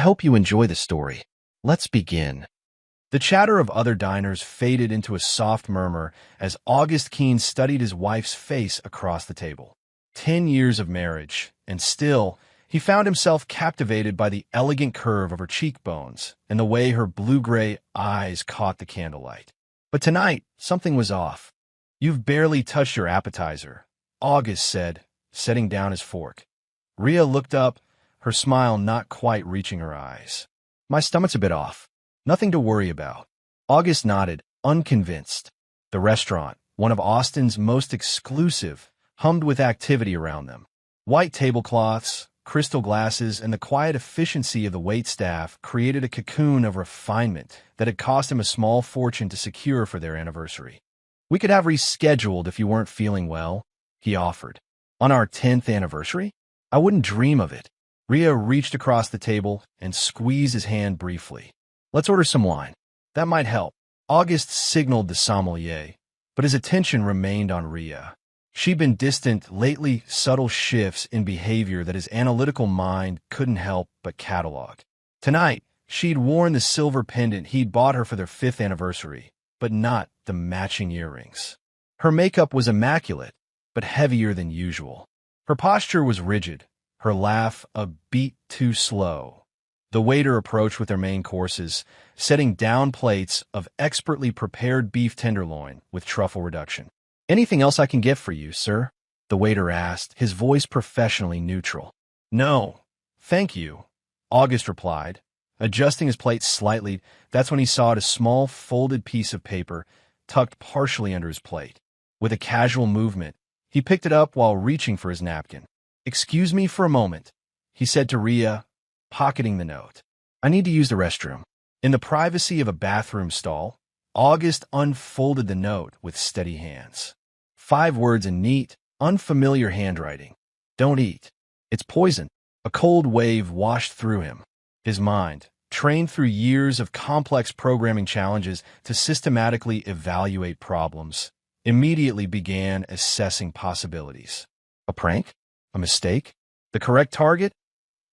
hope you enjoy the story. Let's begin. The chatter of other diners faded into a soft murmur as August Keene studied his wife's face across the table. 10 years of marriage, and still, he found himself captivated by the elegant curve of her cheekbones and the way her blue-gray eyes caught the candlelight. But tonight, something was off. "You've barely touched your appetizer," August said, setting down his fork. Rhea looked up, her smile not quite reaching her eyes. "My stomach's a bit off. Nothing to worry about." August nodded, unconvinced. The restaurant, one of Austin's most exclusive, hummed with activity around them. White tablecloths, crystal glasses, and the quiet efficiency of the waitstaff created a cocoon of refinement that had cost him a small fortune to secure for their anniversary. "We could have rescheduled if you weren't feeling well," he offered. "On our 10th anniversary? I wouldn't dream of it." Rhea reached across the table and squeezed his hand briefly. "Let's order some wine. That might help." August signaled the sommelier, but his attention remained on Rhea. She'd been distant lately, subtle shifts in behavior that his analytical mind couldn't help but catalog. Tonight, she'd worn the silver pendant he'd bought her for their 5th anniversary, but not the matching earrings. Her makeup was immaculate, but heavier than usual. Her posture was rigid, her laugh a beat too slow. The waiter approached with their main courses, setting down plates of expertly prepared beef tenderloin with truffle reduction. "Anything else I can get for you, sir?" the waiter asked, his voice professionally neutral. "No, thank you," August replied. Adjusting his plate slightly, that's when he saw a small folded piece of paper tucked partially under his plate. With a casual movement, he picked it up while reaching for his napkin. "Excuse me for a moment," he said to Rhea, pocketing the note. "I need to use the restroom." In the privacy of a bathroom stall, August unfolded the note with steady hands. 5 words in neat, unfamiliar handwriting. "Don't eat. It's poison." A cold wave washed through him. His mind, trained through years of complex programming challenges to systematically evaluate problems, immediately began assessing possibilities. A prank? A mistake? The correct target?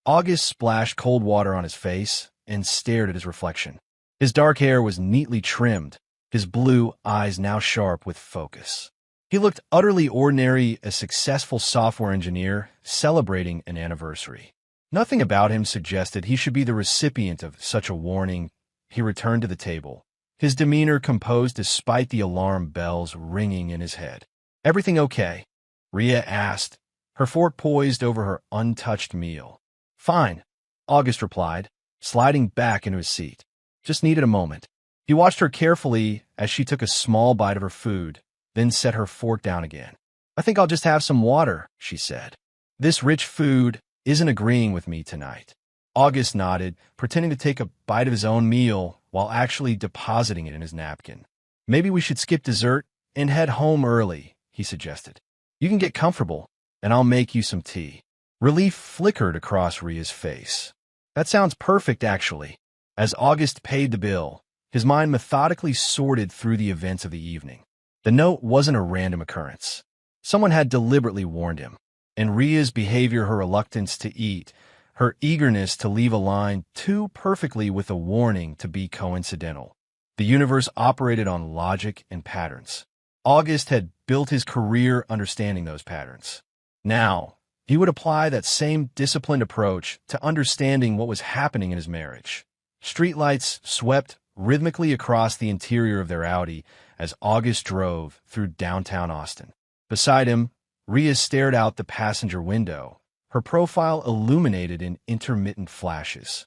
August splashed cold water on his face and stared at his reflection. His dark hair was neatly trimmed, his blue eyes now sharp with focus. He looked utterly ordinary, a successful software engineer celebrating an anniversary. Nothing about him suggested he should be the recipient of such a warning. He returned to the table, his demeanor composed despite the alarm bells ringing in his head. "Everything okay?" Rhea asked, her fork poised over her untouched meal. "Fine," August replied, sliding back into his seat. "Just needed a moment." He watched her carefully as she took a small bite of her food, then set her fork down again. "I think I'll just have some water," she said. "This rich food isn't agreeing with me tonight." August nodded, pretending to take a bite of his own meal while actually depositing it in his napkin. "Maybe we should skip dessert and head home early," he suggested. "You can get comfortable, and I'll make you some tea." Relief flickered across Rhea's face. "That sounds perfect, actually." As August paid the bill, his mind methodically sorted through the events of the evening. The note wasn't a random occurrence. Someone had deliberately warned him, and Rhea's behavior, her reluctance to eat, her eagerness to leave aligned too perfectly with a warning to be coincidental. The universe operated on logic and patterns. August had built his career understanding those patterns. Now, he would apply that same disciplined approach to understanding what was happening in his marriage. Streetlights swept rhythmically across the interior of their Audi as August drove through downtown Austin. Beside him, Rhea stared out the passenger window, her profile illuminated in intermittent flashes.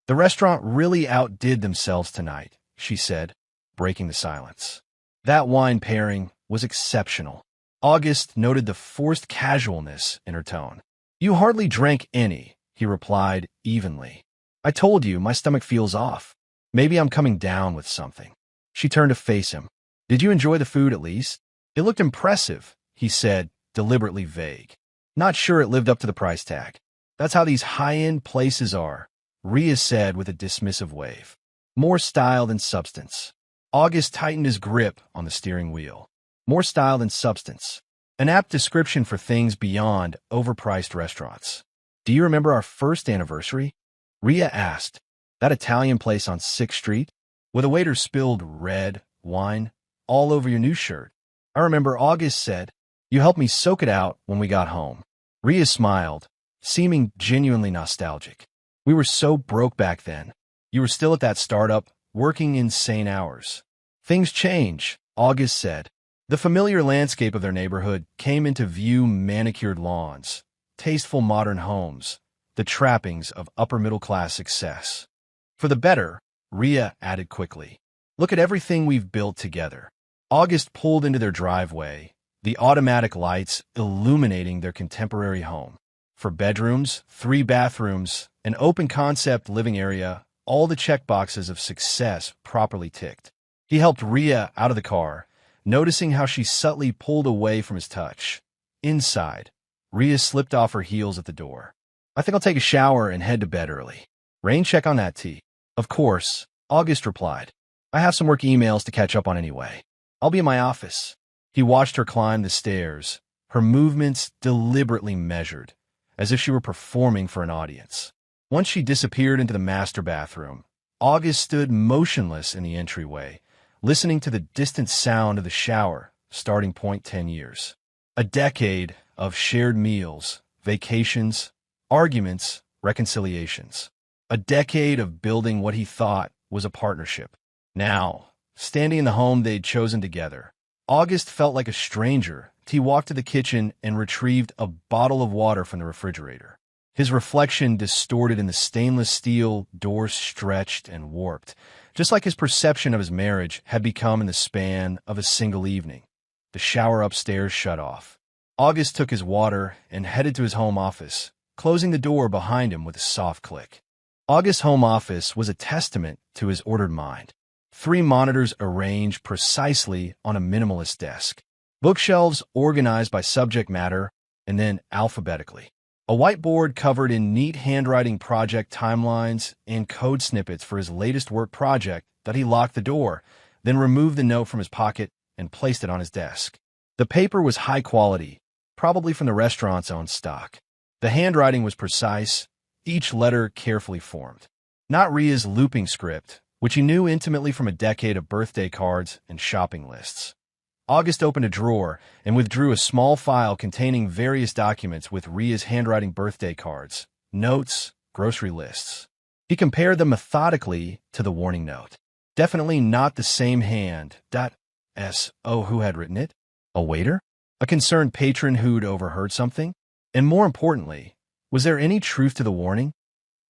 "The restaurant really outdid themselves tonight," she said, breaking the silence. That wine pairing was exceptional. August noted the forced casualness in her tone. "You hardly drank any," he replied evenly. "I told you my stomach feels off. Maybe I'm coming down with something." She turned to face him. "Did you enjoy the food at least?" "It looked impressive," he said, deliberately vague. "Not sure it lived up to the price tag." "That's how these high-end places are," Rhea said with a dismissive wave. "More style than substance." August tightened his grip on the steering wheel. More style than substance. An apt description for things beyond overpriced restaurants. "Do you remember our first anniversary?" Ria asked. That Italian place on 6th Street? Where the waiter spilled red wine all over your new shirt. I remember August said, you helped me soak it out when we got home. Ria smiled, seeming genuinely nostalgic. We were so broke back then. You were still at that startup, working insane hours. Things change, August said. The familiar landscape of their neighborhood came into view: manicured lawns, tasteful modern homes, the trappings of upper-middle-class success. For the better, Ria added quickly. Look at everything we've built together. August pulled into their driveway, the automatic lights illuminating their contemporary home. For bedrooms, 3 bathrooms, an open-concept living area, all the checkboxes of success properly ticked. He helped Ria out of the car, noticing how she subtly pulled away from his touch. Inside, Ria slipped off her heels at the door. I think I'll take a shower and head to bed early. Rain, check on that tea. Of course, August replied. I have some work emails to catch up on anyway. I'll be in my office. He watched her climb the stairs, her movements deliberately measured, as if she were performing for an audience. Once she disappeared into the master bathroom, August stood motionless in the entryway, listening to the distant sound of the shower, starting point 10 years. A decade of shared meals, vacations, arguments, reconciliations. A decade of building what he thought was a partnership. Now, standing in the home they'd chosen together, August felt like a stranger. He walked to the kitchen and retrieved a bottle of water from the refrigerator. His reflection distorted in the stainless steel doors, stretched and warped, just like his perception of his marriage had become in the span of a single evening. The shower upstairs shut off. August took his water and headed to his home office, closing the door behind him with a soft click. August's home office was a testament to his ordered mind. 3 monitors arranged precisely on a minimalist desk. Bookshelves organized by subject matter and then alphabetically. A whiteboard covered in neat handwriting, project timelines and code snippets for his latest work project that he locked the door, then removed the note from his pocket and placed it on his desk. The paper was high quality, probably from the restaurant's own stock. The handwriting was precise, each letter carefully formed. Not Ria's looping script, which he knew intimately from a decade of birthday cards and shopping lists. August opened a drawer and withdrew a small file containing various documents with Ria's handwriting: birthday cards, notes, grocery lists. He compared them methodically to the warning note. Definitely not the same hand. Who had written it? A waiter? A concerned patron who'd overheard something? And more importantly, was there any truth to the warning?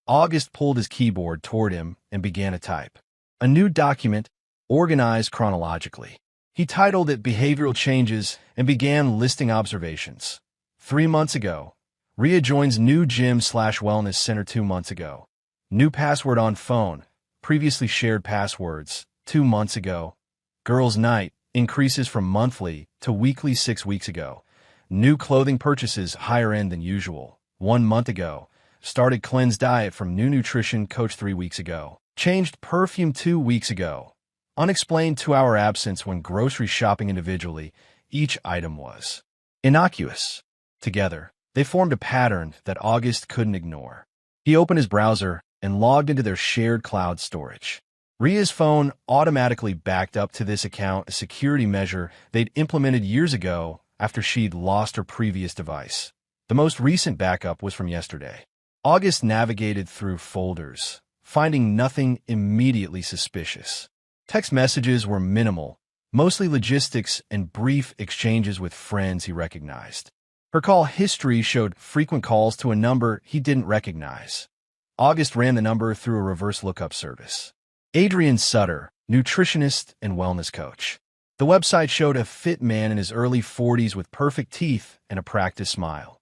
August pulled his keyboard toward him and began to type. A new document, organized chronologically. He titled it Behavioral Changes and began listing observations. 3 months ago. Ria joins new gym/wellness center 2 months ago. New password on phone. Previously shared passwords. 2 months ago. Girls' night increases from monthly to weekly 6 weeks ago. New clothing purchases higher end than usual. 1 month ago. Started cleanse diet from new nutrition coach 3 weeks ago. Changed perfume 2 weeks ago. Unexplained 2-hour absence when grocery shopping individually. Each item was innocuous. Together, they formed a pattern that August couldn't ignore. He opened his browser and logged into their shared cloud storage. Ria's phone automatically backed up to this account, a security measure they'd implemented years ago after she'd lost her previous device. The most recent backup was from yesterday. August navigated through folders, finding nothing immediately suspicious. Text messages were minimal, mostly logistics and brief exchanges with friends he recognized. Her call history showed frequent calls to a number he didn't recognize. August ran the number through a reverse lookup service. Adrian Sutter, nutritionist and wellness coach. The website showed a fit man in his early 40s with perfect teeth and a practiced smile.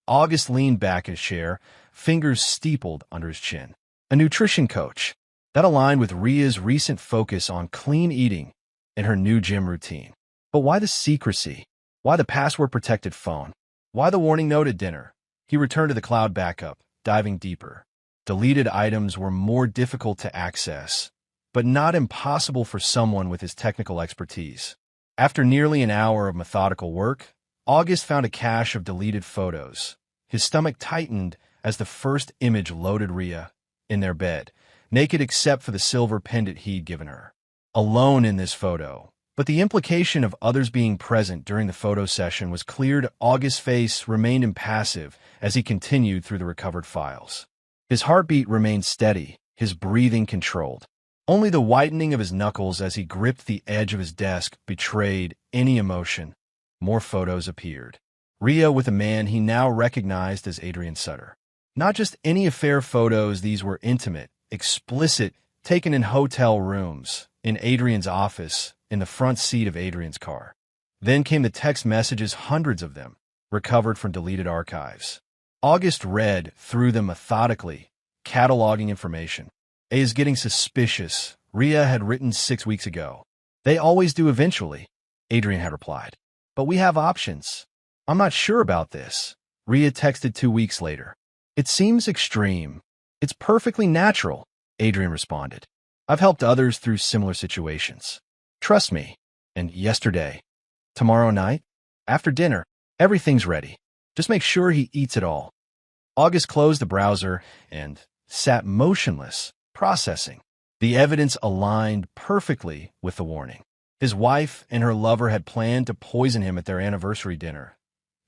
August leaned back in his chair, fingers steepled under his chin. A nutrition coach. That aligned with Ria's recent focus on clean eating and her new gym routine. But why the secrecy? Why the password-protected phone? Why the warning note at dinner? He returned to the cloud backup, diving deeper. Deleted items were more difficult to access, but not impossible for someone with his technical expertise. After nearly an hour of methodical work, August found a cache of deleted photos. His stomach tightened as the first image loaded. Ria, in their bed, naked except for the silver pendant he'd given her. Alone in this photo. But the implication of others being present during the photo session was cleared. August's face remained impassive as he continued through the recovered files. His heartbeat remained steady, his breathing controlled. Only the whitening of his knuckles as he gripped the edge of his desk betrayed any emotion. More photos appeared. Rhea with a man he now recognized as Adrian Sutter. Not just any affair photos, these were intimate, explicit, taken in hotel rooms, in Adrian's office, in the front seat of Adrian's car. Then came the text messages, hundreds of them, recovered from deleted archives. August read through them methodically, cataloging information. A is getting suspicious, Rhea had written 6 weeks ago. They always do eventually, Adrian had replied. But we have options. I'm not sure about this, Rhea texted 2 weeks later. It seems extreme. It's perfectly natural, Adrian responded. I've helped others through similar situations. Trust me. And yesterday. Tomorrow night? After dinner. Everything's ready. Just make sure he eats it all. August closed the browser and sat motionless, processing. The evidence aligned perfectly with the warning. His wife and her lover had planned to poison him at their anniversary dinner.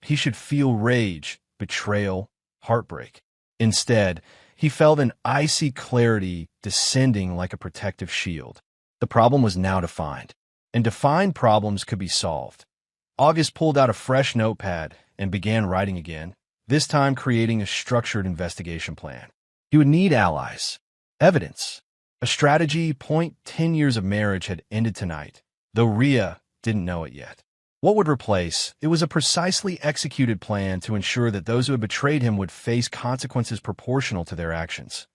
He should feel rage, betrayal, heartbreak. Instead, he felt an icy clarity descending like a protective shield. The problem was now defined, and defined problems could be solved. August pulled out a fresh notepad and began writing again, this time creating a structured investigation plan. He would need allies, evidence, a strategy. 10 years of marriage had ended tonight, though Rhea didn't know it yet. What would replace? It was a precisely executed plan to ensure that those who had betrayed him would face consequences proportional to their actions.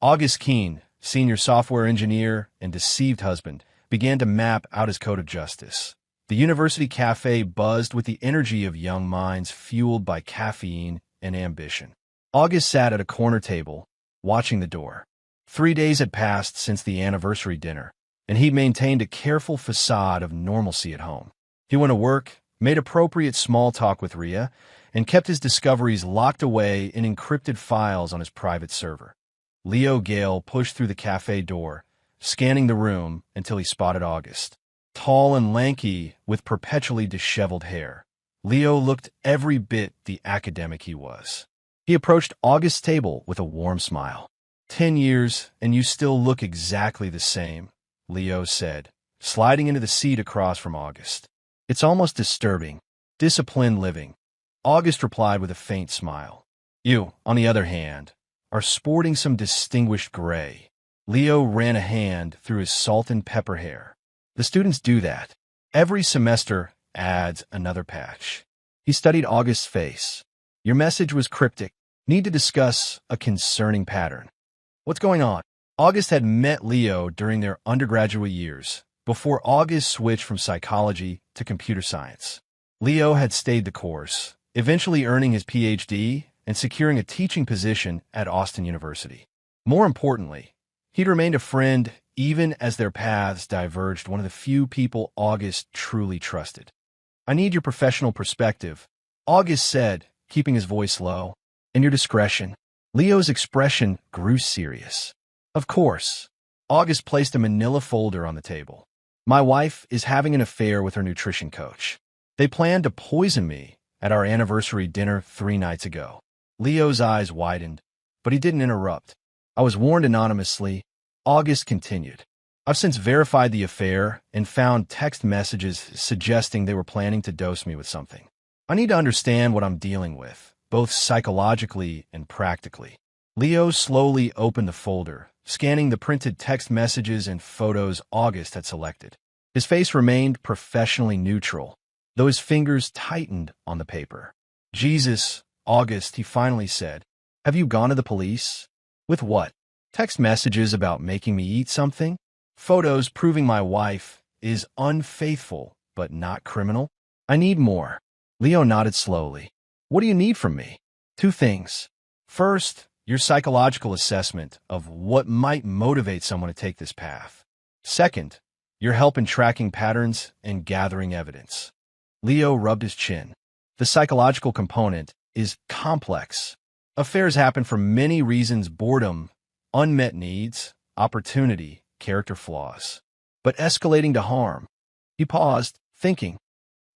August Keene, senior software engineer and deceived husband, began to map out his code of justice. The university cafe buzzed with the energy of young minds fueled by caffeine and ambition. August sat at a corner table, watching the door. 3 days had passed since the anniversary dinner, and he'd maintained a careful facade of normalcy at home. He went to work, made appropriate small talk with Rhea, and kept his discoveries locked away in encrypted files on his private server. Leo Gale pushed through the cafe door, scanning the room until he spotted August. Tall and lanky, with perpetually disheveled hair, Leo looked every bit the academic he was. He approached August's table with a warm smile. 10 years, and you still look exactly the same, Leo said, sliding into the seat across from August. It's almost disturbing. Disciplined living. August replied with a faint smile. You, on the other hand, are sporting some distinguished gray. Leo ran a hand through his salt and pepper hair. The students do that. Every semester adds another patch. He studied August's face. Your message was cryptic. Need to discuss a concerning pattern. What's going on? August had met Leo during their undergraduate years, before August switched from psychology to computer science. Leo had stayed the course, eventually earning his PhD and securing a teaching position at Austin University. More importantly, he'd remained a friend even as their paths diverged, one of the few people August truly trusted. I need your professional perspective, August said, keeping his voice low. And your discretion. Leo's expression grew serious. Of course. August placed a manila folder on the table. My wife is having an affair with her nutrition coach. They planned to poison me at our anniversary dinner 3 nights ago. Leo's eyes widened, but he didn't interrupt. I was warned anonymously. August continued. I've since verified the affair and found text messages suggesting they were planning to dose me with something. I need to understand what I'm dealing with, both psychologically and practically. Leo slowly opened the folder, scanning the printed text messages and photos August had selected. His face remained professionally neutral, though his fingers tightened on the paper. Jesus, August, he finally said. Have you gone to the police? With what? Text messages about making me eat something? Photos proving my wife is unfaithful, but not criminal? I need more. Leo nodded slowly. What do you need from me? 2 things. First, your psychological assessment of what might motivate someone to take this path. Second, your help in tracking patterns and gathering evidence. Leo rubbed his chin. The psychological component is complex. Affairs happen for many reasons: boredom, unmet needs, opportunity, character flaws. But escalating to harm. He paused, thinking.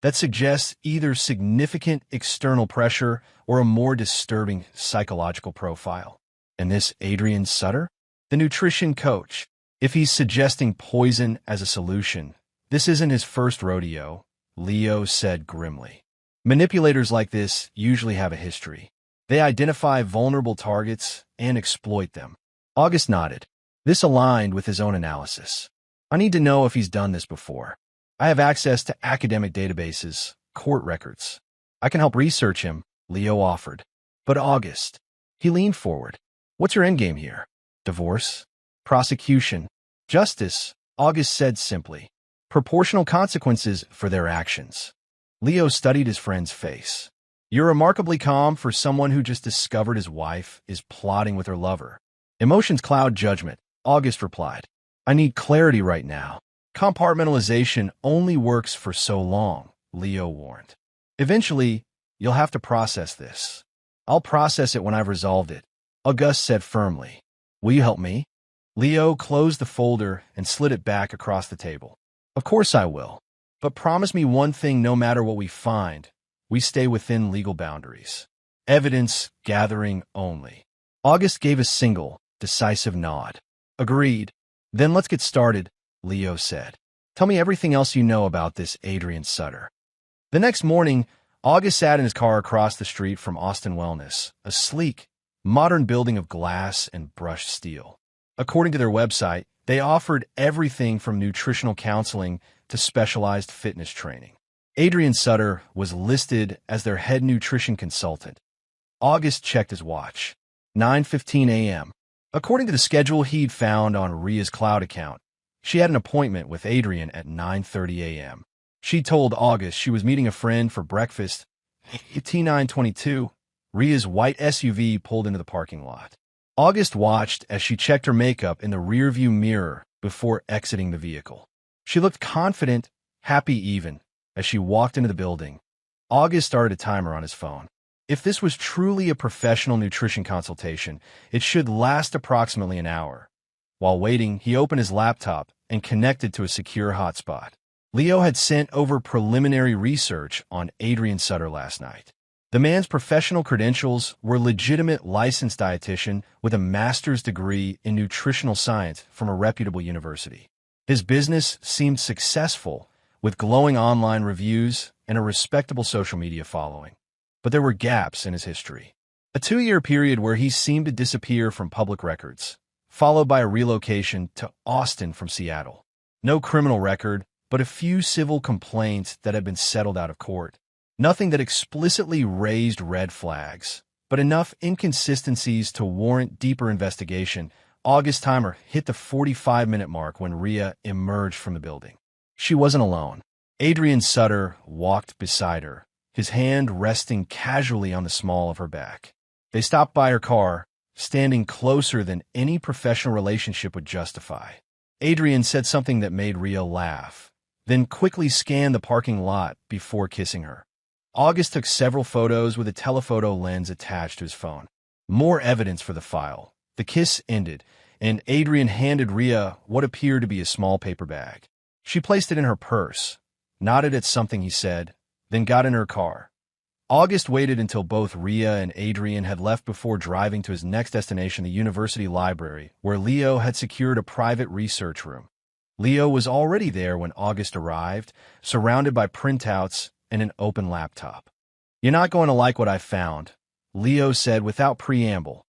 That suggests either significant external pressure or a more disturbing psychological profile. And this Adrian Sutter? The nutrition coach. If he's suggesting poison as a solution, this isn't his first rodeo, Leo said grimly. Manipulators like this usually have a history. They identify vulnerable targets and exploit them. August nodded. This aligned with his own analysis. I need to know if he's done this before. I have access to academic databases, court records. I can help research him, Leo offered. But August. He leaned forward. What's your endgame here? Divorce? Prosecution? Justice? August said simply. Proportional consequences for their actions. Leo studied his friend's face. You're remarkably calm for someone who just discovered his wife is plotting with her lover. Emotions cloud judgment, August replied. I need clarity right now. Compartmentalization only works for so long, Leo warned. Eventually, you'll have to process this. I'll process it when I've resolved it, August said firmly. Will you help me? Leo closed the folder and slid it back across the table. Of course I will. But promise me one thing: no matter what we find, we stay within legal boundaries. Evidence gathering only. August gave a single, decisive nod. Agreed. Then let's get started, Leo said. Tell me everything else you know about this Adrian Sutter. The next morning, August sat in his car across the street from Austin Wellness, a sleek, modern building of glass and brushed steel. According to their website, they offered everything from nutritional counseling to specialized fitness training. Adrian Sutter was listed as their head nutrition consultant. August checked his watch. 9:15 a.m. According to the schedule he'd found on Ria's cloud account, she had an appointment with Adrian at 9:30 a.m. She told August she was meeting a friend for breakfast. At T9:22, Ria's white SUV pulled into the parking lot. August watched as she checked her makeup in the rearview mirror before exiting the vehicle. She looked confident, happy even, as she walked into the building. August started a timer on his phone. If this was truly a professional nutrition consultation, it should last approximately an hour. While waiting, he opened his laptop and connected to a secure hotspot. Leo had sent over preliminary research on Adrian Sutter last night. The man's professional credentials were legitimate licensed dietitian with a master's degree in nutritional science from a reputable university. His business seemed successful, with glowing online reviews and a respectable social media following. But there were gaps in his history. A 2-year period where he seemed to disappear from public records, followed by a relocation to Austin from Seattle. No criminal record, but a few civil complaints that had been settled out of court. Nothing that explicitly raised red flags, but enough inconsistencies to warrant deeper investigation. August's timer hit the 45-minute mark when Ria emerged from the building. She wasn't alone. Adrian Sutter walked beside her, his hand resting casually on the small of her back. They stopped by her car, standing closer than any professional relationship would justify. Adrian said something that made Ria laugh, then quickly scanned the parking lot before kissing her. August took several photos with a telephoto lens attached to his phone. More evidence for the file. The kiss ended, and Adrian handed Ria what appeared to be a small paper bag. She placed it in her purse, nodded at something he said, then got in her car. August waited until both Ria and Adrian had left before driving to his next destination, the university library, where Leo had secured a private research room. Leo was already there when August arrived, surrounded by printouts and an open laptop. You're not going to like what I found, Leo said without preamble.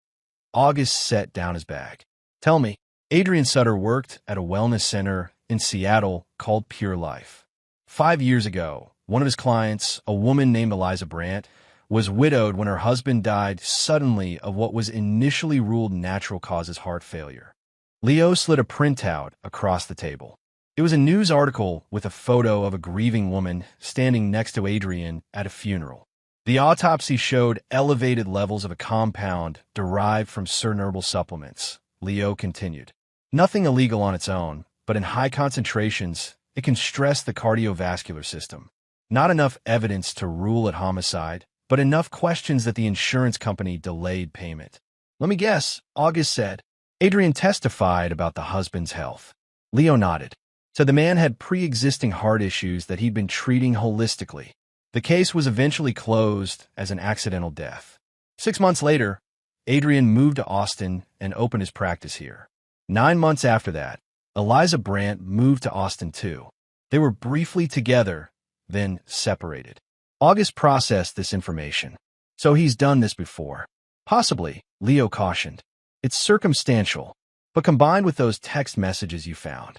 August set down his bag. Tell me. Adrian Sutter worked at a wellness center in Seattle called Pure Life. 5 years ago, one of his clients, a woman named Eliza Brandt, was widowed when her husband died suddenly of what was initially ruled natural causes heart failure. Leo slid a printout across the table. It was a news article with a photo of a grieving woman standing next to Adrian at a funeral. The autopsy showed elevated levels of a compound derived from certain herbal supplements, Leo continued. Nothing illegal on its own, but in high concentrations, it can stress the cardiovascular system. Not enough evidence to rule it homicide, but enough questions that the insurance company delayed payment. Let me guess, August said. Adrian testified about the husband's health. Leo nodded. So the man had pre-existing heart issues that he'd been treating holistically. The case was eventually closed as an accidental death. 6 months later, Adrian moved to Austin and opened his practice here. 9 months after that, Eliza Brandt moved to Austin too. They were briefly together, then separated. August processed this information. So he's done this before. Possibly, Leo cautioned. It's circumstantial, but combined with those text messages you found.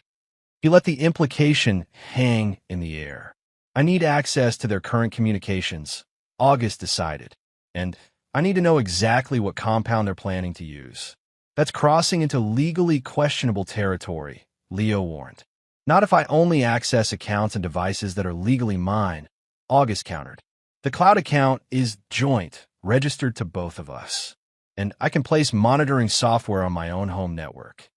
He let the implication hang in the air. I need access to their current communications, August decided. And I need to know exactly what compound they're planning to use. That's crossing into legally questionable territory, Leo warned. Not if I only access accounts and devices that are legally mine, August countered. The cloud account is joint, registered to both of us. And I can place monitoring software on my own home network.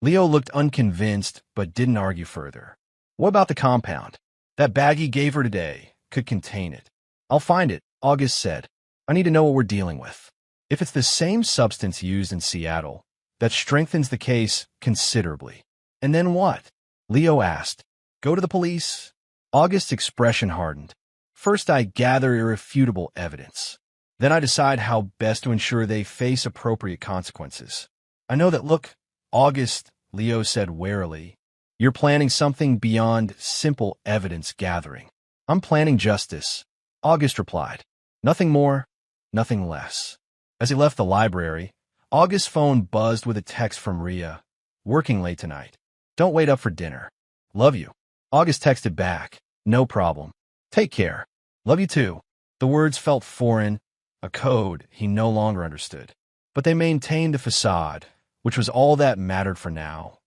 Leo looked unconvinced, but didn't argue further. What about the compound? That bag he gave her today could contain it. I'll find it, August said. I need to know what we're dealing with. If it's the same substance used in Seattle, that strengthens the case considerably. And then what? Leo asked. Go to the police? August's expression hardened. First, I gather irrefutable evidence. Then I decide how best to ensure they face appropriate consequences. I know that, look, August, Leo said warily, you're planning something beyond simple evidence gathering. I'm planning justice, August replied. Nothing more, nothing less. As he left the library, August's phone buzzed with a text from Rhea. Working late tonight. Don't wait up for dinner. Love you. August texted back. No problem. Take care. Love you too. The words felt foreign, a code he no longer understood. But they maintained the facade, which was all that mattered for now.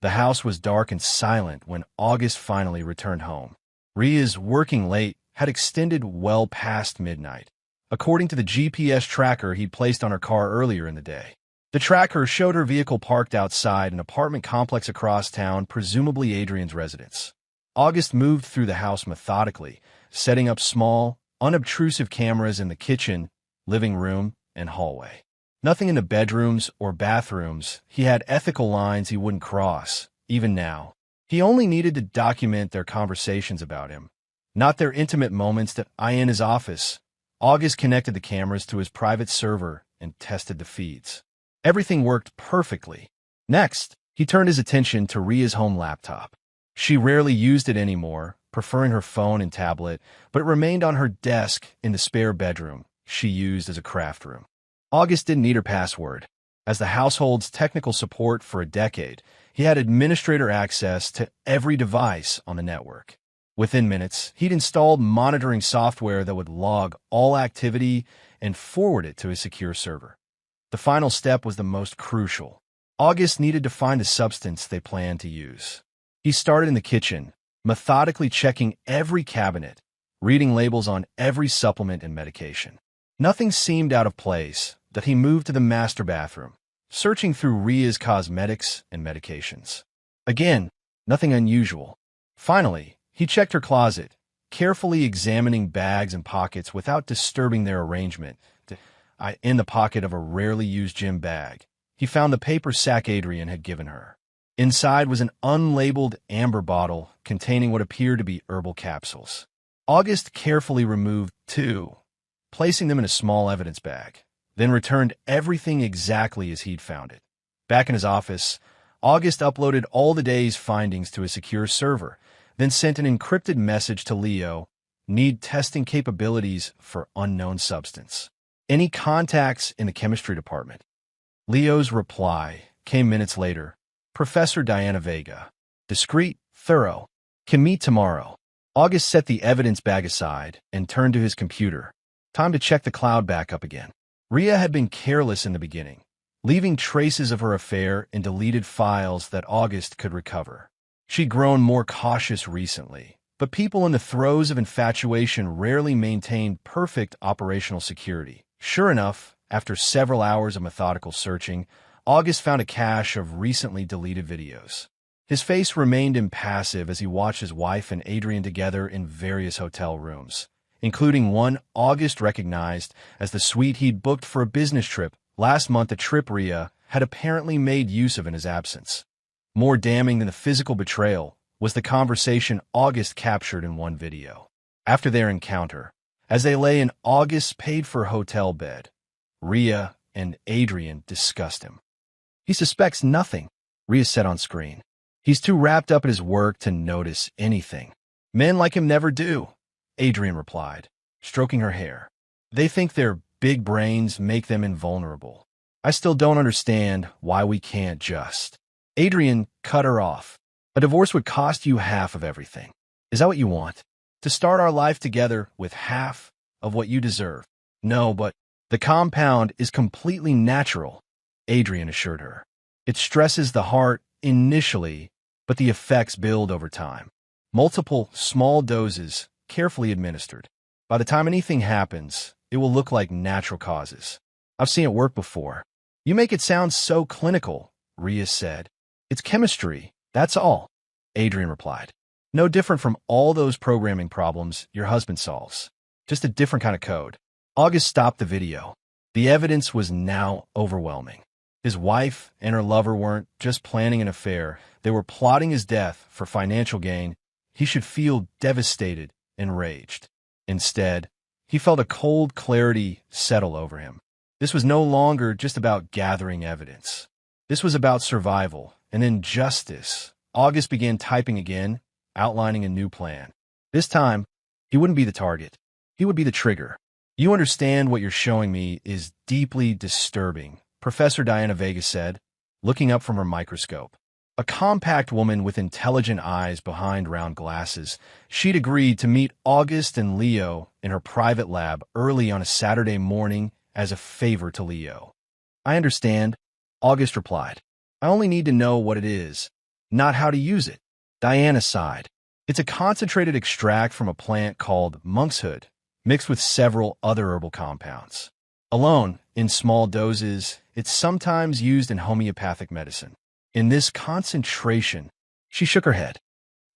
The house was dark and silent when August finally returned home. Rhea's working late had extended well past midnight, according to the GPS tracker he'd placed on her car earlier in the day. The tracker showed her vehicle parked outside an apartment complex across town, presumably Adrian's residence. August moved through the house methodically, setting up small, unobtrusive cameras in the kitchen, living room, and hallway. Nothing in the bedrooms or bathrooms. He had ethical lines he wouldn't cross, even now. He only needed to document their conversations about him, not their intimate moments that in his office. August connected the cameras to his private server and tested the feeds. Everything worked perfectly. Next, he turned his attention to Rhea's home laptop. She rarely used it anymore, preferring her phone and tablet, but it remained on her desk in the spare bedroom she used as a craft room. August didn't need her password. As the household's technical support for a decade, he had administrator access to every device on the network. Within minutes, he'd installed monitoring software that would log all activity and forward it to his secure server. The final step was the most crucial. August needed to find the substance they planned to use. He started in the kitchen, methodically checking every cabinet, reading labels on every supplement and medication. Nothing seemed out of place. That he moved to the master bathroom, searching through Rhea's cosmetics and medications. Again, nothing unusual. Finally, he checked her closet, carefully examining bags and pockets without disturbing their arrangement. In the pocket of a rarely used gym bag, he found the paper sack Adrian had given her. Inside was an unlabeled amber bottle containing what appeared to be herbal capsules. August carefully removed 2, placing them in a small evidence bag, then returned everything exactly as he'd found it. Back in his office, August uploaded all the day's findings to a secure server, then sent an encrypted message to Leo, need testing capabilities for unknown substance. Any contacts in the chemistry department? Leo's reply came minutes later. Professor Diana Vega. Discreet, thorough. Can meet tomorrow. August set the evidence bag aside and turned to his computer. Time to check the cloud back up again. Rhea had been careless in the beginning, leaving traces of her affair in deleted files that August could recover. She'd grown more cautious recently, but people in the throes of infatuation rarely maintained perfect operational security. Sure enough, after several hours of methodical searching, August found a cache of recently deleted videos. His face remained impassive as he watched his wife and Adrian together in various hotel rooms, including one August recognized as the suite he'd booked for a business trip last month, a trip Rhea had apparently made use of in his absence. More damning than the physical betrayal was the conversation August captured in one video. After their encounter, as they lay in August's paid-for hotel bed, Rhea and Adrian discussed him. "He suspects nothing," Rhea said on screen. "He's too wrapped up in his work to notice anything." "Men like him never do," Adrian replied, stroking her hair. "They think their big brains make them invulnerable. I still don't understand why we can't just—" Adrian cut her off. "A divorce would cost you half of everything. Is that what you want? To start our life together with half of what you deserve?" "No, but the compound is completely natural," Adrian assured her. "It stresses the heart initially, but the effects build over time. Multiple, small doses, carefully administered. By the time anything happens, it will look like natural causes. I've seen it work before." "You make it sound so clinical," Rhea said. "It's chemistry, that's all," Adrian replied. "No different from all those programming problems your husband solves. Just a different kind of code." August stopped the video. The evidence was now overwhelming. His wife and her lover weren't just planning an affair, they were plotting his death for financial gain. He should feel devastated, enraged. Instead, he felt a cold clarity settle over him. This was no longer just about gathering evidence. This was about survival and then justice. August began typing again, outlining a new plan. This time, he wouldn't be the target. He would be the trigger. "You understand what you're showing me is deeply disturbing," Professor Diana Vega said, looking up from her microscope. A compact woman with intelligent eyes behind round glasses, she'd agreed to meet August and Leo in her private lab early on a Saturday morning as a favor to Leo. "I understand," August replied. "I only need to know what it is, not how to use it." Diana sighed. "It's a concentrated extract from a plant called monkshood, mixed with several other herbal compounds. Alone, in small doses, it's sometimes used in homeopathic medicine. In this concentration," she shook her head,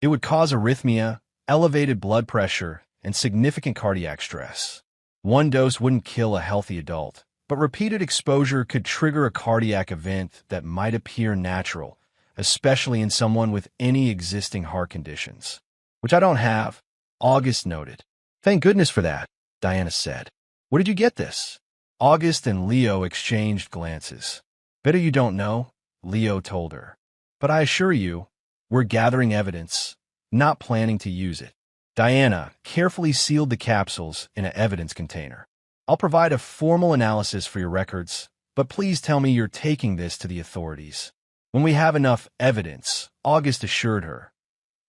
"it would cause arrhythmia, elevated blood pressure, and significant cardiac stress. One dose wouldn't kill a healthy adult, but repeated exposure could trigger a cardiac event that might appear natural, especially in someone with any existing heart conditions." "Which I don't have," August noted. "Thank goodness for that," Diana said. "Where did you get this?" August and Leo exchanged glances. "Better you don't know," Leo told her. "But I assure you, we're gathering evidence, not planning to use it." Diana carefully sealed the capsules in an evidence container. "I'll provide a formal analysis for your records, but please tell me you're taking this to the authorities." "When we have enough evidence," August assured her.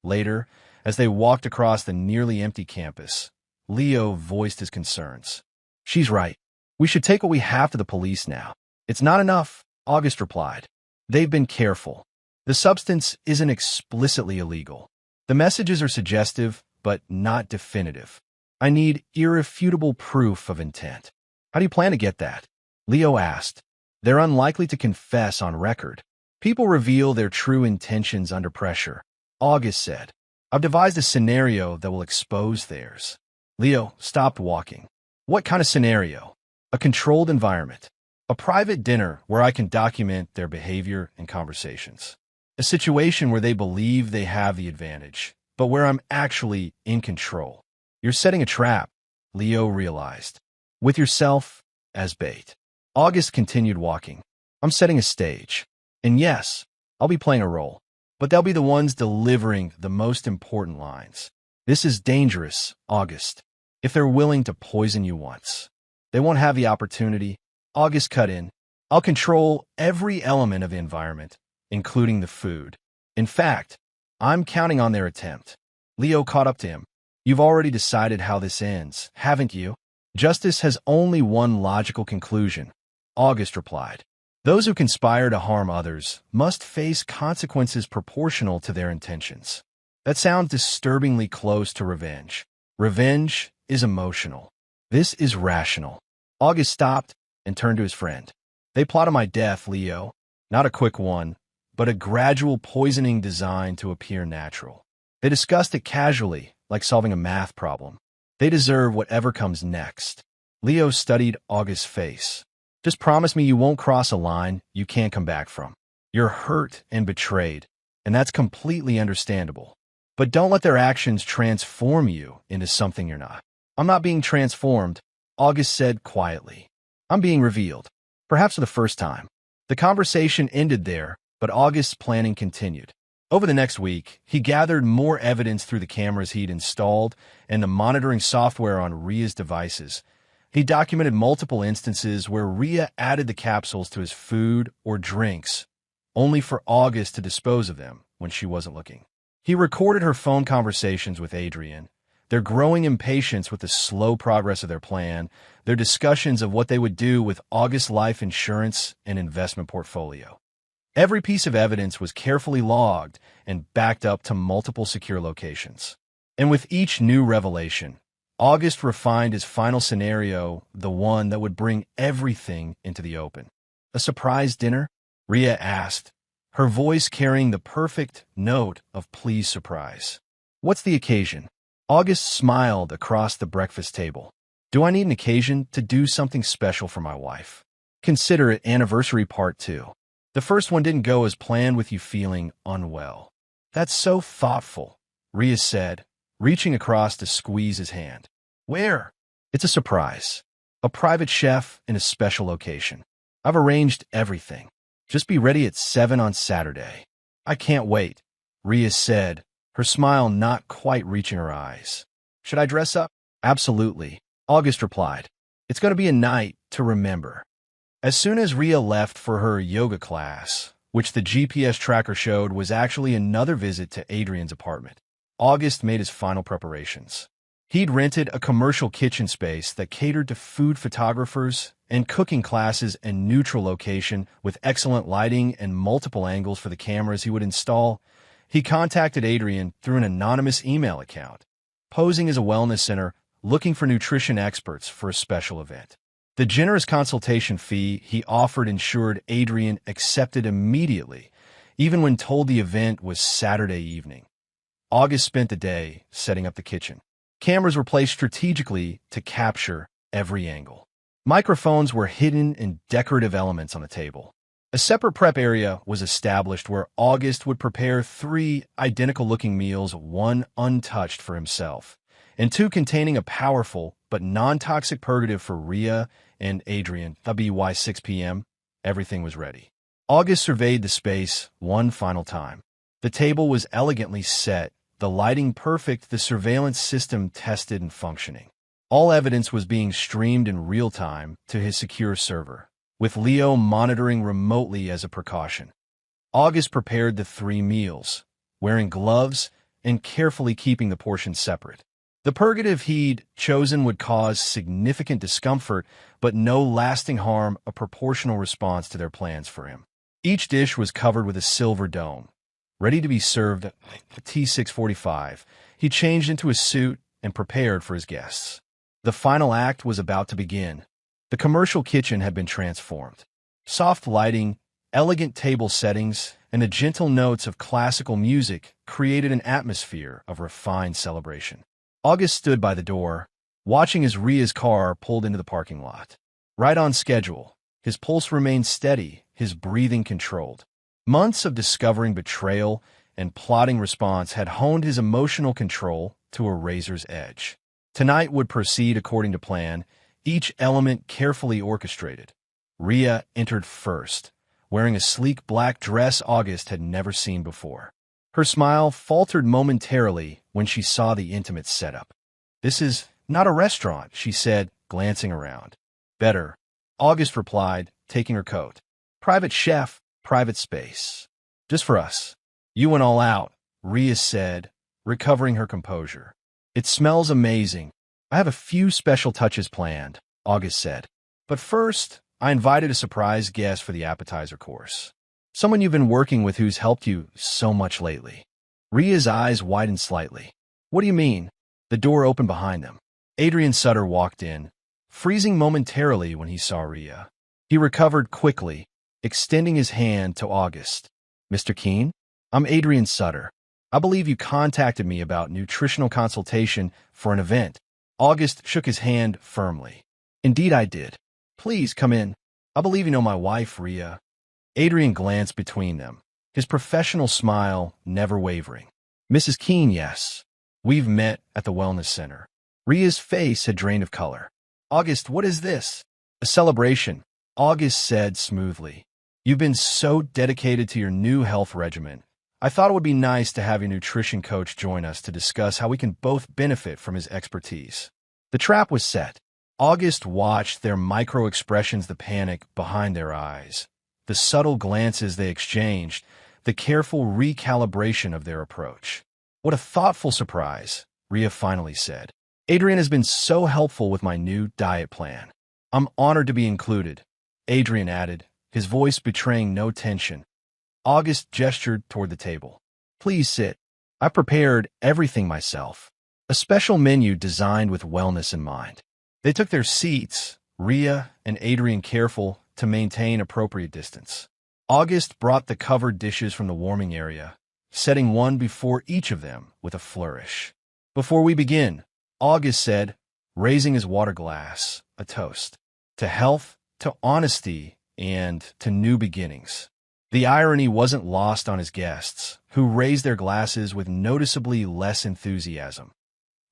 Later, as they walked across the nearly empty campus, Leo voiced his concerns. "She's right. We should take what we have to the police now." "It's not enough," August replied. "They've been careful. The substance isn't explicitly illegal. The messages are suggestive, but not definitive. I need irrefutable proof of intent." "How do you plan to get that?" Leo asked. "They're unlikely to confess on record. People reveal their true intentions under pressure," August said. "I've devised a scenario that will expose theirs." Leo stopped walking. "What kind of scenario?" "A controlled environment. A private dinner where I can document their behavior and conversations. A situation where they believe they have the advantage, but where I'm actually in control." "You're setting a trap," Leo realized, "with yourself as bait." August continued walking. "I'm setting a stage. And yes, I'll be playing a role, but they'll be the ones delivering the most important lines. This is dangerous, August. If they're willing to poison you once, they won't have the opportunity." August cut in. "I'll control every element of the environment, including the food. In fact, I'm counting on their attempt." Leo caught up to him. "You've already decided how this ends, haven't you?" "Justice has only one logical conclusion," August replied. "Those who conspire to harm others must face consequences proportional to their intentions." That sounds disturbingly close to revenge. Revenge is emotional. This is rational. August stopped and turned to his friend. "They plotted my death, Leo. Not a quick one, but a gradual poisoning designed to appear natural. They discussed it casually, like solving a math problem. They deserve whatever comes next." Leo studied August's face. Just promise me you won't cross a line you can't come back from. You're hurt and betrayed, and that's completely understandable. But don't let their actions transform you into something you're not. I'm not being transformed, August said quietly. I'm being revealed, perhaps for the first time. The conversation ended there, but August's planning continued. Over the next week, he gathered more evidence through the cameras he'd installed and the monitoring software on Ria's devices. He documented multiple instances where Ria added the capsules to his food or drinks, only for August to dispose of them when she wasn't looking. He recorded her phone conversations with Adrian, their growing impatience with the slow progress of their plan, their discussions of what they would do with August's life insurance and investment portfolio. Every piece of evidence was carefully logged and backed up to multiple secure locations. And with each new revelation, August refined his final scenario, the one that would bring everything into the open. A surprise dinner? Ria asked, her voice carrying the perfect note of pleased surprise. What's the occasion? August smiled across the breakfast table. Do I need an occasion to do something special for my wife? Consider it anniversary part 2. The first one didn't go as planned with you feeling unwell. That's so thoughtful, Ria said, reaching across to squeeze his hand. Where? It's a surprise. A private chef in a special location. I've arranged everything. Just be ready at 7 on Saturday. I can't wait, Ria said, her smile not quite reaching her eyes. Should I dress up? Absolutely, August replied. It's going to be a night to remember. As soon as Ria left for her yoga class, which the GPS tracker showed was actually another visit to Adrian's apartment, August made his final preparations. He'd rented a commercial kitchen space that catered to food photographers and cooking classes and neutral location with excellent lighting and multiple angles for the cameras he would install. He contacted Adrian through an anonymous email account, posing as a wellness center looking for nutrition experts for a special event. The generous consultation fee he offered ensured Adrian accepted immediately, even when told the event was Saturday evening. August spent the day setting up the kitchen. Cameras were placed strategically to capture every angle. Microphones were hidden in decorative elements on the table. A separate prep area was established where August would prepare 3 identical-looking meals, 1 untouched for himself, and 2 containing a powerful but non-toxic purgative for Ria and Adrian. By 6 p.m., everything was ready. August surveyed the space one final time. The table was elegantly set, the lighting perfect, the surveillance system tested and functioning. All evidence was being streamed in real time to his secure server, with Leo monitoring remotely as a precaution. August prepared the 3 meals, wearing gloves and carefully keeping the portions separate. The purgative he'd chosen would cause significant discomfort, but no lasting harm, a proportional response to their plans for him. Each dish was covered with a silver dome, ready to be served at T6:45. He changed into his suit and prepared for his guests. The final act was about to begin. The commercial kitchen had been transformed. Soft lighting, elegant table settings, and the gentle notes of classical music created an atmosphere of refined celebration. August stood by the door, watching as Ria's car pulled into the parking lot. Right on schedule, his pulse remained steady, his breathing controlled. Months of discovering betrayal and plotting response had honed his emotional control to a razor's edge. Tonight would proceed according to plan, each element carefully orchestrated. Ria entered first, wearing a sleek black dress August had never seen before. Her smile faltered momentarily when she saw the intimate setup. "This is not a restaurant," she said, glancing around. "Better," August replied, taking her coat. "Private chef, private space. Just for us." "You went all out," Ria said, recovering her composure. "It smells amazing. I have a few special touches planned," August said. "But first, I invited a surprise guest for the appetizer course. Someone you've been working with who's helped you so much lately." Ria's eyes widened slightly. "What do you mean?" The door opened behind them. Adrian Sutter walked in, freezing momentarily when he saw Ria. He recovered quickly, extending his hand to August. "Mr. Keene, I'm Adrian Sutter. I believe you contacted me about nutritional consultation for an event." August shook his hand firmly. "Indeed I did. Please come in." I believe you know my wife, Rhea. Adrian glanced between them, his professional smile never wavering. Mrs. Keene, yes. We've met at the wellness center. Rhea's face had drained of color. August, what is this? A celebration, August said smoothly. You've been so dedicated to your new health regimen. I thought it would be nice to have your nutrition coach join us to discuss how we can both benefit from his expertise. The trap was set. August watched their micro-expressions, the panic behind their eyes, the subtle glances they exchanged, the careful recalibration of their approach. What a thoughtful surprise, Rhea finally said. Adrian has been so helpful with my new diet plan. I'm honored to be included, Adrian added, his voice betraying no tension. August gestured toward the table. Please sit. I prepared everything myself. A special menu designed with wellness in mind. They took their seats, Rhea and Adrian careful to maintain appropriate distance. August brought the covered dishes from the warming area, setting one before each of them with a flourish. Before we begin, August said, raising his water glass, a toast. To health, to honesty, and to new beginnings. The irony wasn't lost on his guests, who raised their glasses with noticeably less enthusiasm.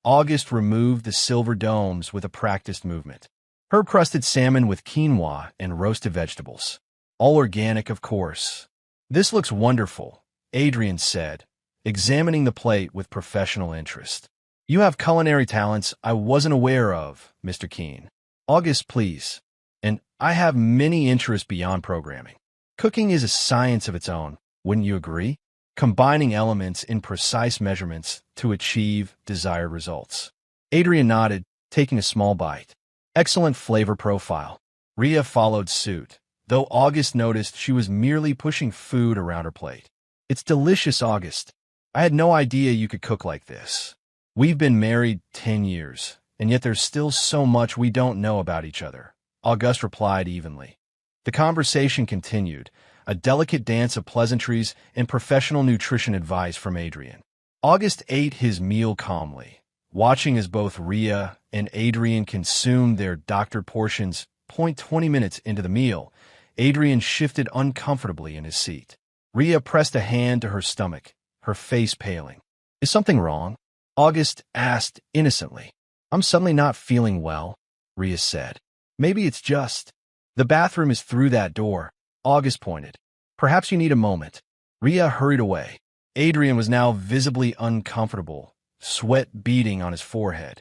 August removed the silver domes with a practiced movement. Herb-crusted salmon with quinoa and roasted vegetables. All organic, of course. This looks wonderful, Adrian said, examining the plate with professional interest. You have culinary talents I wasn't aware of, Mr. Keene. August, please. And I have many interests beyond programming. Cooking is a science of its own, wouldn't you agree? Combining elements in precise measurements to achieve desired results. Adrian nodded, taking a small bite. Excellent flavor profile. Rhea followed suit, though August noticed she was merely pushing food around her plate. It's delicious, August. I had no idea you could cook like this. We've been married 10 years, and yet there's still so much we don't know about each other, August replied evenly. The conversation continued, a delicate dance of pleasantries and professional nutrition advice from Adrian. August ate his meal calmly, watching as both Rhea and Adrian consumed their doctored portions. 20 minutes into the meal, Adrian shifted uncomfortably in his seat. Rhea pressed a hand to her stomach, her face paling. Is something wrong? August asked innocently. I'm suddenly not feeling well, Rhea said. Maybe it's just... The bathroom is through that door, August pointed. Perhaps you need a moment. Rhea hurried away. Adrian was now visibly uncomfortable, sweat beading on his forehead.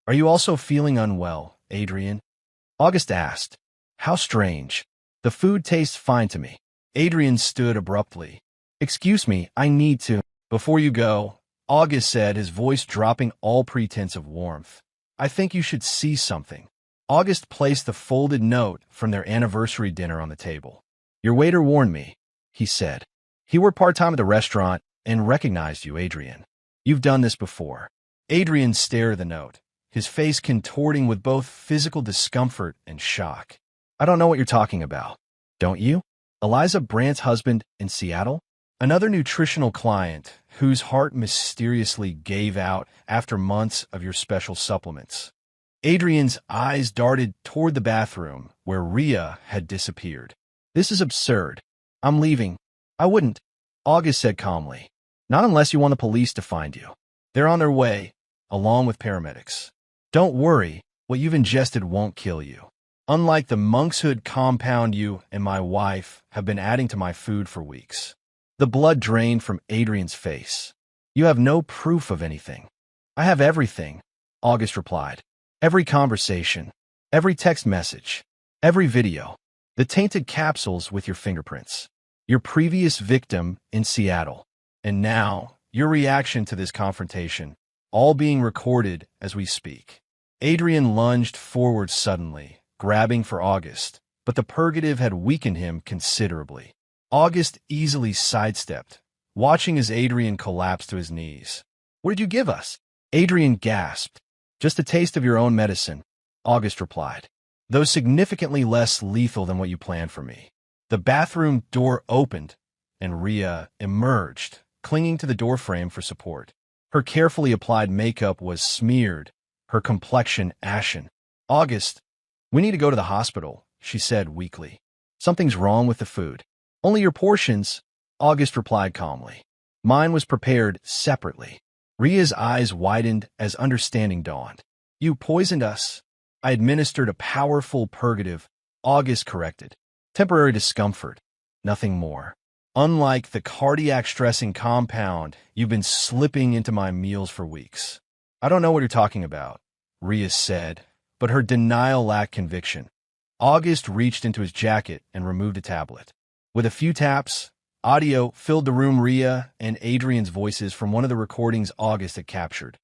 Are you also feeling unwell, Adrian? August asked. How strange. The food tastes fine to me. Adrian stood abruptly. Excuse me, I need to... Before you go, August said, his voice dropping all pretense of warmth. I think you should see something. August placed the folded note from their anniversary dinner on the table. Your waiter warned me, he said. He worked part-time at the restaurant and recognized you, Adrian. You've done this before. Adrian stared at the note, his face contorting with both physical discomfort and shock. I don't know what you're talking about. Don't you? Eliza Brandt's husband in Seattle? Another nutritional client whose heart mysteriously gave out after months of your special supplements. Adrian's eyes darted toward the bathroom where Rhea had disappeared. This is absurd. I'm leaving. I wouldn't, August said calmly. Not unless you want the police to find you. They're on their way, along with paramedics. Don't worry, what you've ingested won't kill you. Unlike the monkshood compound you and my wife have been adding to my food for weeks. The blood drained from Adrian's face. You have no proof of anything. I have everything, August replied. Every conversation, every text message, every video, the tainted capsules with your fingerprints, your previous victim in Seattle, and now your reaction to this confrontation, all being recorded as we speak. Adrian lunged forward suddenly, grabbing for August, but the purgative had weakened him considerably. August easily sidestepped, watching as Adrian collapsed to his knees. What did you give us? Adrian gasped. Just a taste of your own medicine, August replied, though significantly less lethal than what you planned for me. The bathroom door opened, and Rhea emerged, clinging to the doorframe for support. Her carefully applied makeup was smeared, her complexion ashen. August, we need to go to the hospital, she said weakly. Something's wrong with the food. Only your portions, August replied calmly. Mine was prepared separately. Ria's eyes widened as understanding dawned. You poisoned us. I administered a powerful purgative, August corrected. Temporary discomfort, nothing more. Unlike the cardiac-stressing compound, you've been slipping into my meals for weeks. I don't know what you're talking about, Ria said, but her denial lacked conviction. August reached into his jacket and removed a tablet. With a few taps, audio filled the room. Ria and Adrian's voices from one of the recordings August had captured.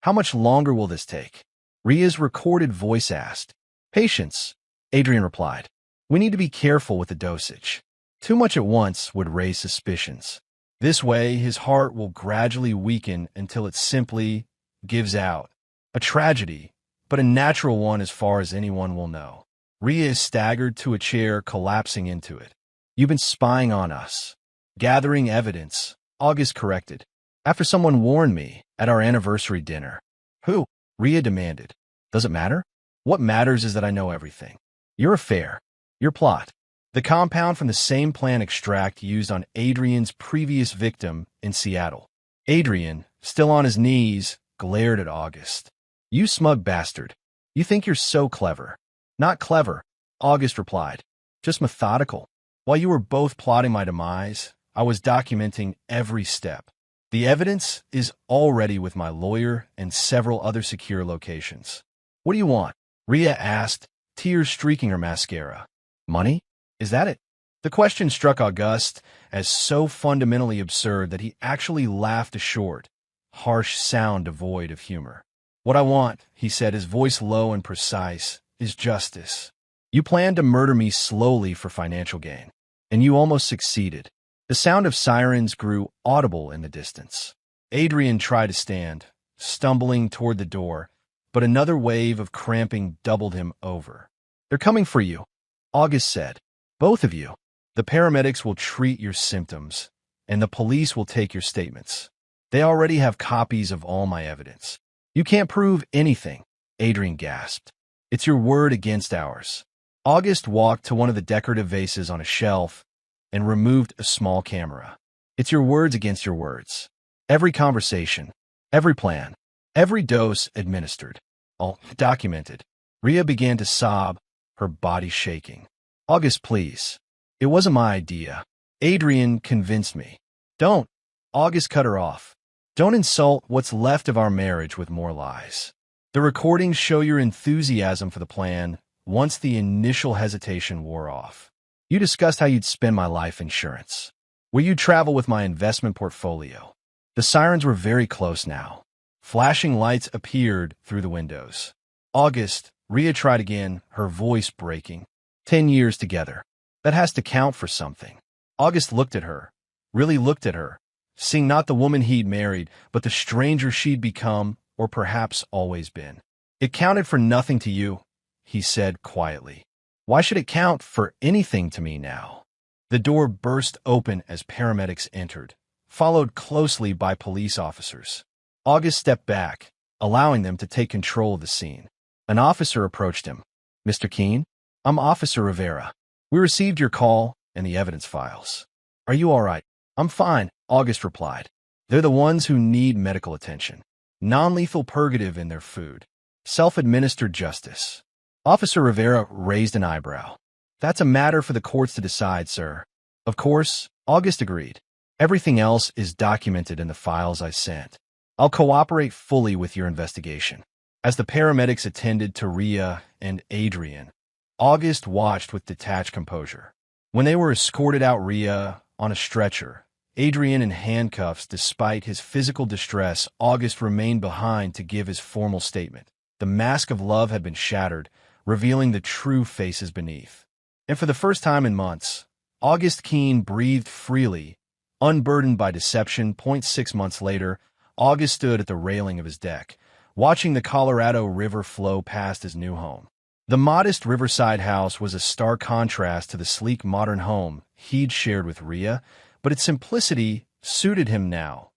How much longer will this take? Ria's recorded voice asked. Patience, Adrian replied. We need to be careful with the dosage. Too much at once would raise suspicions. This way, his heart will gradually weaken until it simply gives out. A tragedy, but a natural one as far as anyone will know. Ria staggered to a chair, collapsing into it. You've been spying on us. Gathering evidence, August corrected. After someone warned me at our anniversary dinner. Who? Ria demanded. Does it matter? What matters is that I know everything. Your affair. Your plot. The compound from the same plant extract used on Adrian's previous victim in Seattle. Adrian, still on his knees, glared at August. You smug bastard. You think you're so clever. Not clever, August replied. Just methodical. While you were both plotting my demise, I was documenting every step. The evidence is already with my lawyer and several other secure locations. What do you want? Ria asked, tears streaking her mascara. Money? Is that it? The question struck August as so fundamentally absurd that he actually laughed a short, harsh sound devoid of humor. What I want, he said, his voice low and precise, is justice. You planned to murder me slowly for financial gain, and you almost succeeded. The sound of sirens grew audible in the distance. Adrian tried to stand, stumbling toward the door, but another wave of cramping doubled him over. They're coming for you, August said. Both of you. The paramedics will treat your symptoms, and the police will take your statements. They already have copies of all my evidence. You can't prove anything, Adrian gasped. It's your word against ours. August walked to one of the decorative vases on a shelf and removed a small camera. It's your words against your words. Every conversation, every plan, every dose administered, all documented. Ria began to sob, her body shaking. August, please. It wasn't my idea. Adrian convinced me. Don't. August cut her off. Don't insult what's left of our marriage with more lies. The recordings show your enthusiasm for the plan once the initial hesitation wore off. You discussed how you'd spend my life insurance, where you'd travel with my investment portfolio. The sirens were very close now. Flashing lights appeared through the windows. August, Ria tried again, her voice breaking. 10 years together. That has to count for something. August looked at her, really looked at her, seeing not the woman he'd married, but the stranger she'd become, or perhaps always been. It counted for nothing to you, he said quietly. Why should it count for anything to me now? The door burst open as paramedics entered, followed closely by police officers. August stepped back, allowing them to take control of the scene. An officer approached him. Mr. Keene? I'm Officer Rivera. We received your call and the evidence files. Are you all right? I'm fine, August replied. They're the ones who need medical attention. Non-lethal purgative in their food. Self-administered justice. Officer Rivera raised an eyebrow. That's a matter for the courts to decide, sir. Of course, August agreed. Everything else is documented in the files I sent. I'll cooperate fully with your investigation. As the paramedics attended to Ria and Adrian, August watched with detached composure. When they were escorted out, Ria on a stretcher, Adrian in handcuffs. Despite his physical distress, August remained behind to give his formal statement. The mask of love had been shattered, revealing the true faces beneath. And for the first time in months, August Keene breathed freely, unburdened by deception. 6 months later, August stood at the railing of his deck, watching the Colorado River flow past his new home. The modest riverside house was a stark contrast to the sleek modern home he'd shared with Ria, but its simplicity suited him now.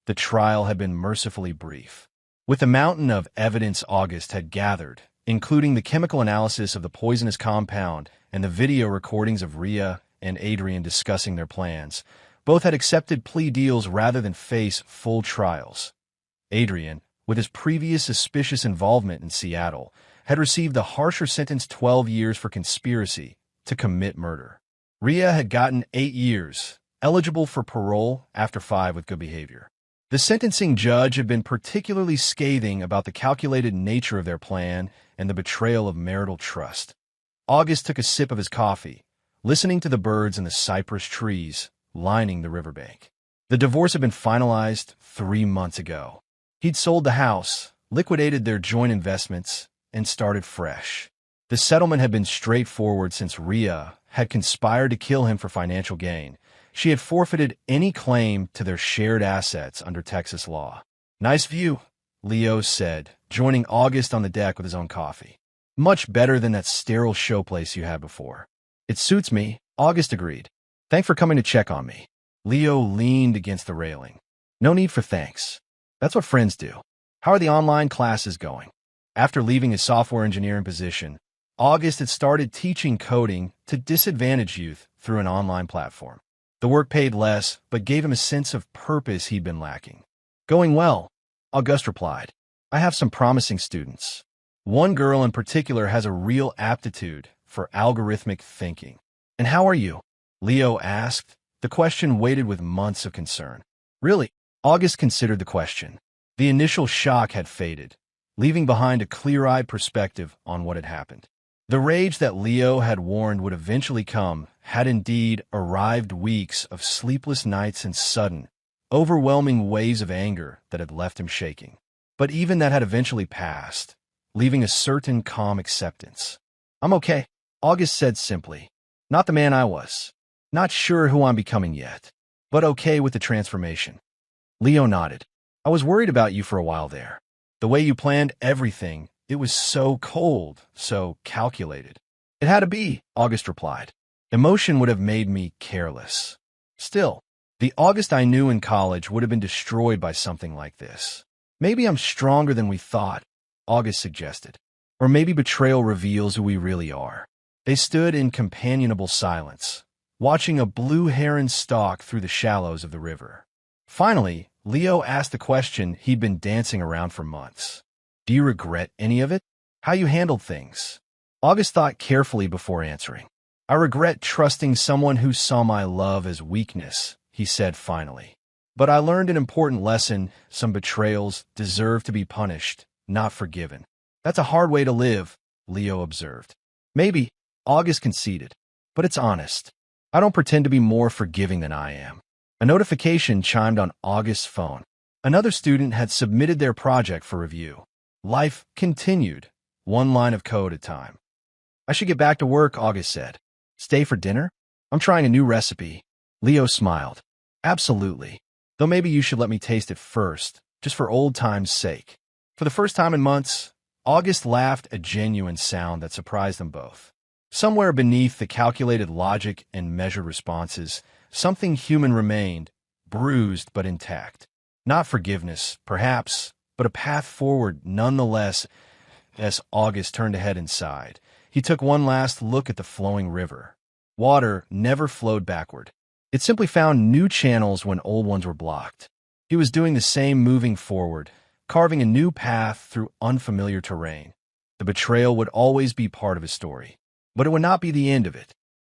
The trial had been mercifully brief. With the mountain of evidence August had gathered, including the chemical analysis of the poisonous compound and the video recordings of Rhea and Adrian discussing their plans. Both had accepted plea deals rather than face full trials. Adrian, with his previous suspicious involvement in Seattle, had received a harsher sentence, 12 years for conspiracy to commit murder. Rhea had gotten 8 years, eligible for parole after 5 with good behavior. The sentencing judge had been particularly scathing about the calculated nature of their plan and the betrayal of marital trust. August took a sip of his coffee, listening to the birds in the cypress trees lining the riverbank. The divorce had been finalized 3 months ago. He'd sold the house, liquidated their joint investments, and started fresh. The settlement had been straightforward since Rhea had conspired to kill him for financial gain. She had forfeited any claim to their shared assets under Texas law. "Nice view," Leo said, joining August on the deck with his own coffee. "Much better than that sterile showplace you had before." "It suits me," August agreed. "Thanks for coming to check on me." Leo leaned against the railing. "No need for thanks. That's what friends do. How are the online classes going?" After leaving his software engineering position, August had started teaching coding to disadvantaged youth through an online platform. The work paid less, but gave him a sense of purpose he'd been lacking. "Going well," August replied. "I have some promising students. One girl in particular has a real aptitude for algorithmic thinking." "And how are you?" Leo asked. The question weighted with months of concern. "Really?" August considered the question. The initial shock had faded, leaving behind a clear-eyed perspective on what had happened. The rage that Leo had warned would eventually come had indeed arrived, weeks of sleepless nights and sudden, overwhelming waves of anger that had left him shaking. But even that had eventually passed, leaving a certain calm acceptance. "I'm okay," August said simply. "Not the man I was. Not sure who I'm becoming yet, but okay with the transformation." Leo nodded. "I was worried about you for a while there. The way you planned everything, it was so cold, so calculated." "It had to be," August replied. "Emotion would have made me careless." Still, the August I knew in college would have been destroyed by something like this. "Maybe I'm stronger than we thought," August suggested. "Or maybe betrayal reveals who we really are." They stood in companionable silence, watching a blue heron stalk through the shallows of the river. Finally, Leo asked the question he'd been dancing around for months. "Do you regret any of it? How you handled things?" August thought carefully before answering. "I regret trusting someone who saw my love as weakness," he said finally. "But I learned an important lesson. Some betrayals deserve to be punished, not forgiven." "That's a hard way to live," Leo observed. "Maybe," August conceded, "but it's honest. I don't pretend to be more forgiving than I am." A notification chimed on August's phone. Another student had submitted their project for review. Life continued, one line of code at a time. "I should get back to work," August said. "Stay for dinner? I'm trying a new recipe." Leo smiled. "Absolutely. Though maybe you should let me taste it first, just for old time's sake." For the first time in months, August laughed, a genuine sound that surprised them both. Somewhere beneath the calculated logic and measured responses, something human remained, bruised but intact. Not forgiveness, perhaps, but a path forward nonetheless. As August turned to head inside, he took one last look at the flowing river. Water never flowed backward. It simply found new channels when old ones were blocked. He was doing the same, moving forward, carving a new path through unfamiliar terrain. The betrayal would always be part of his story, but it would not be the end of it.